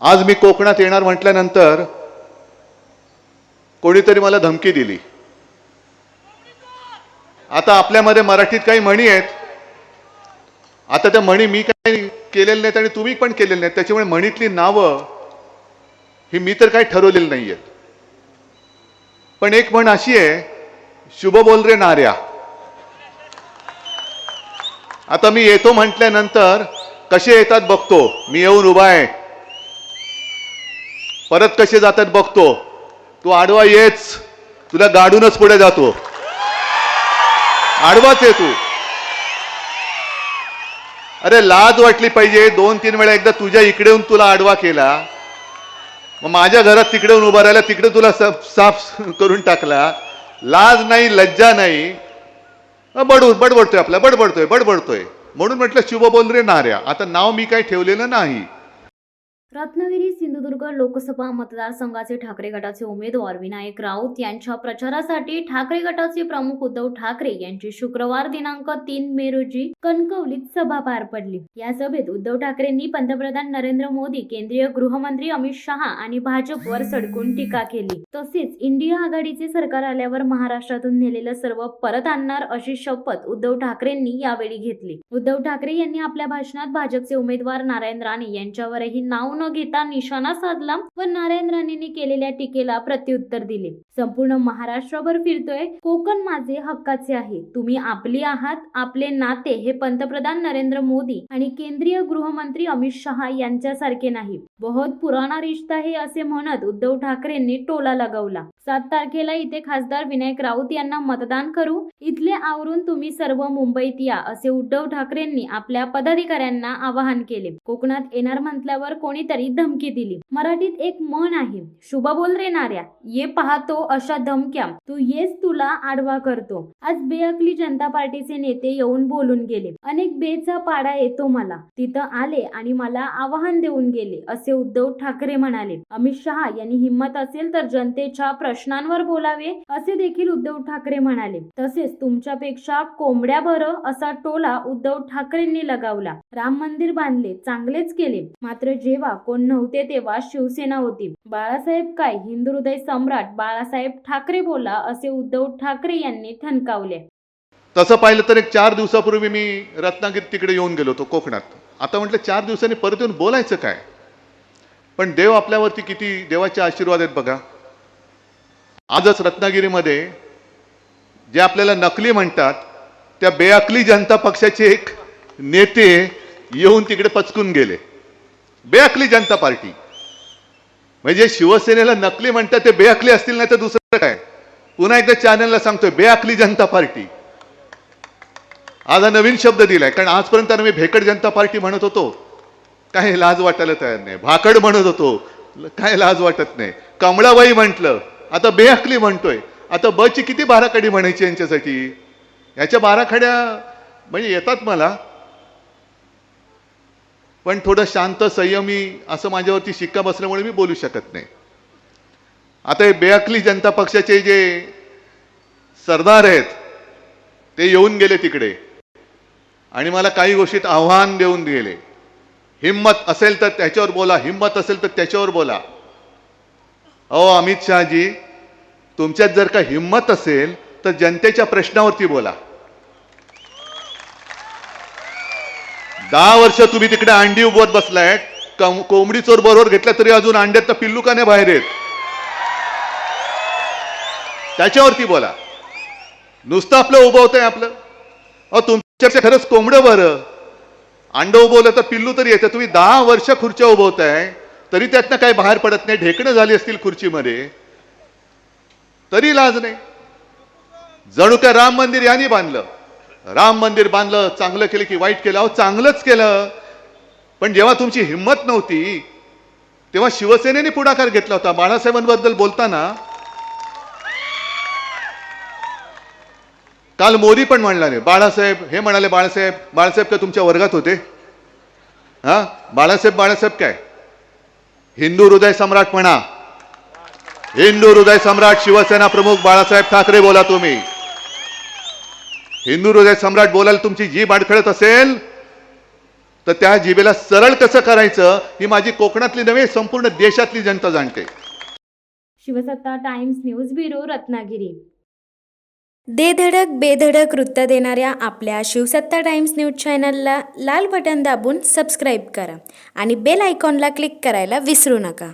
आज मी कोकणात येणार म्हटल्यानंतर कोणीतरी मला धमकी दिली। आता आपल्यामध्ये मराठीत काही म्हणी आहेत, आता त्या म्हणी मी काही केलेल्या नाहीत आणि तुम्ही पण केलेल्या नाहीत, त्याच्यामुळे म्हणीतली नावं ही मी तर काही ठरवलेली नाहीयेत। पण एक म्हण अशी आहे, शुभ बोल रे नाऱ्या। आता मी येतो म्हटल्यानंतर कसे येतात बघतो, मी येऊन उभा आहे, परत कसे जातात बघतो, तू आडवा येच, तुला गाडूनच पुढे जातो, आडवाच आहे तू। अरे लाज वाटली पाहिजे, 2-3 वेळा एकदा तुझ्या इकडे येऊन तुला आडवा केला, मग माझ्या घरात तिकडे येऊन उभा राहिला, तिकडे तुला साफ करून टाकला, लाज नाही लज्जा नाही, बडबडतोय आपला, बडबडतोय म्हणून म्हटलं शुभ बोल रे नाऱ्या। आता नाव मी काही ठेवलेलं नाही। रत्नागिरी सिंधुदुर्ग लोकसभा मतदारसंघाचे ठाकरे गटाचे उमेदवार विनायक राऊत यांच्या प्रचारासाठी ठाकरे गटाचे प्रमुख उद्धव ठाकरे यांची शुक्रवार दिनांक 3 मे रोजी कणकवलीत सभा पार पडली। या सभेत उद्धव ठाकरेंनी पंतप्रधान नरेंद्र मोदी, केंद्रीय गृहमंत्री अमित शहा आणि भाजपवर सडकून टीका केली। तसेच इंडिया आघाडीचे सरकार आल्यावर महाराष्ट्रातून नेलेलं सर्व परत आणणार अशी शपथ उद्धव ठाकरेंनी यावेळी घेतली। उद्धव ठाकरे यांनी आपल्या भाषणात भाजपचे उमेदवार नारायण राणे यांच्यावरही नाव न घेता निशाणा साधला व नारायण राणेंनी केलेल्या टीकेला प्रत्युत्तर दिले। संपूर्ण महाराष्ट्रभर फिरतोय, कोकण माझे हक्काचे आहे, तुम्ही आपली आहात, आपले नाते हे पंतप्रधान नरेंद्र मोदी आणि केंद्रीय गृहमंत्री अमित शहा यांच्यासारखे नाही, बहुत पुराना रिश्ता है असे म्हणत उद्धव ठाकरेंनी टोला लगावला। 7 तारखेला इथे खासदार विनायक राऊत यांना मतदान करू, इथले आवरून तुम्ही सर्व मुंबईत या असे उद्धव ठाकरेंनी आपल्या पदाधिकाऱ्यांना आवाहन केले। कोकणात येणार म्हटल्यावर कोणीतरी धमकी दिली। मराठीत एक म्हण आहे, शुभ बोल रे नाऱ्या, ये पाहतो अशा धमक्या, तू येस तुला आडवा करतो। आज बेअकली जनता पार्टीचे नेते येऊन बोलून गेले, अनेक बेचा पाडा येतो मला, तिथं आले आणि मला आवाहन देऊन गेले असे उद्धव ठाकरे म्हणाले। अमित शहा यांनी हिम्मत असेल तर जनतेच्या प्रश्नांवर बोलावे असे देखील उद्धव ठाकरे म्हणाले। तसेच तुमच्यापेक्षा कोंबड्या भरं असा टोला उद्धव ठाकरेंनी लगावला। राम मंदिर बांधले, चांगलेच केले, मात्र जेव्हा कोण नव्हते तेव्हा शिवसेना होती, बाळासाहेब काय हिंदू हृदय सम्राट बाळासाहेब ठाकरे बोला असे उद्धव ठाकरे यांनी ठणकावले। तसं पाहिलं तर एक 4 दिवसापूर्वी मी रत्नागिरी तिकडे येऊन गेलो होतो कोकणात। आता म्हटलं 4 दिवसांनी परत येऊन बोलायचं काय, पण देव आपल्यावरती किती देवाचे आशीर्वाद आहेत बघा। आजच रत्नागिरीमध्ये जे आपल्याला नकली म्हणतात त्या बेअकली जनता पक्षाचे एक नेते येऊन तिकडे पचकून गेले। बेअकली जनता पार्टी म्हणजे शिवसेनेला नकली म्हणतात ते बेअकली असतील, नाही तर दुसरं काय। पुन्हा एकदा चॅनलला सांगतोय, बेअकली जनता पार्टी। आज हा नवीन शब्द दिलाय, कारण आजपर्यंत मी भेकड जनता पार्टी म्हणत होतो, काही लाज वाटायला तयार नाही। भाकड म्हणत होतो, काय लाज वाटत नाही। कमळाबाई म्हटलं, आता बेअकली म्हणतोय। आता बची किती बाराखडी म्हणायची यांच्यासाठी, याच्या बाराखड्या म्हणजे येतात मला, पण थोडं शांत संयमी असं माझ्यावरती शिक्का बसल्यामुळे मी बोलू शकत नाही। आता हे बेअकली जनता पक्षाचे जे सरदार आहेत ते येऊन गेले तिकडे आणि मला काही गोष्टीत आव्हान देऊन गेले, हिम्मत असेल तर त्याच्यावर बोला, हिम्मत असेल तर त्याच्यावर बोला। अहो अमित शहाजी, तुमच्यात जर का हिम्मत असेल तर जनतेच्या प्रश्नावरती बोला। 10 वर्ष तुम्ही तिकडे अंडी उभवत बसलाय, कोंबडी चोर बरोबर घेतला तरी अजून अंड्यात पिल्लू का नाही बाहेर येत, त्याच्यावरती बोला। नुसतं आपलं उभवतंय आपलं, अहो तुमच्यापेक्षा खरंच कोंबडं बरं, अंड उभवलं तर पिल्लू तरी येतं। तुम्ही 10 वर्ष खुर्च्या उभवताय तरी त्यातनं काही बाहेर पडत नाही, ढेकणं झाली असतील खुर्चीमध्ये तरी लाज नाही। जणू काय राम मंदिर यांनी बांधलं, राम मंदिर बांधलं, चांगलं केलं की वाईट केलं? अहो चांगलंच केलं, पण जेव्हा तुमची हिम्मत नव्हती तेव्हा शिवसेनेने पुढाकार घेतला होता। बाळासाहेबांबद्दल बोलताना काल मोदी पण म्हणाले, बाळासाहेब हे म्हणाले, बाळासाहेब काय तुमच्या वर्गात होते? हा, बाळासाहेब काय हिंदू हृदय सम्राट म्हणा, हिंदू हृदय सम्राट शिवसेना प्रमुख बाळासाहेब ठाकरे बोला। तुम्ही हिंदू हृदय सम्राट बोलायला तुमची जीभ अडखळत असेल तर त्या जिभेला सरळ कसं करायचं ही माझी कोकणातली नव्हे संपूर्ण देशातली जनता जाणते. शिवसत्ता टाइम्स न्यूज ब्युरो रत्नागिरी. दे धडक बेधडक वृत्त देणाऱ्या आपल्या शिवसत्ता टाइम्स न्यूज चॅनलला लाल बटन दाबून सबस्क्राईब करा आणि बेल आयकॉनला क्लिक करायला विसरू नका.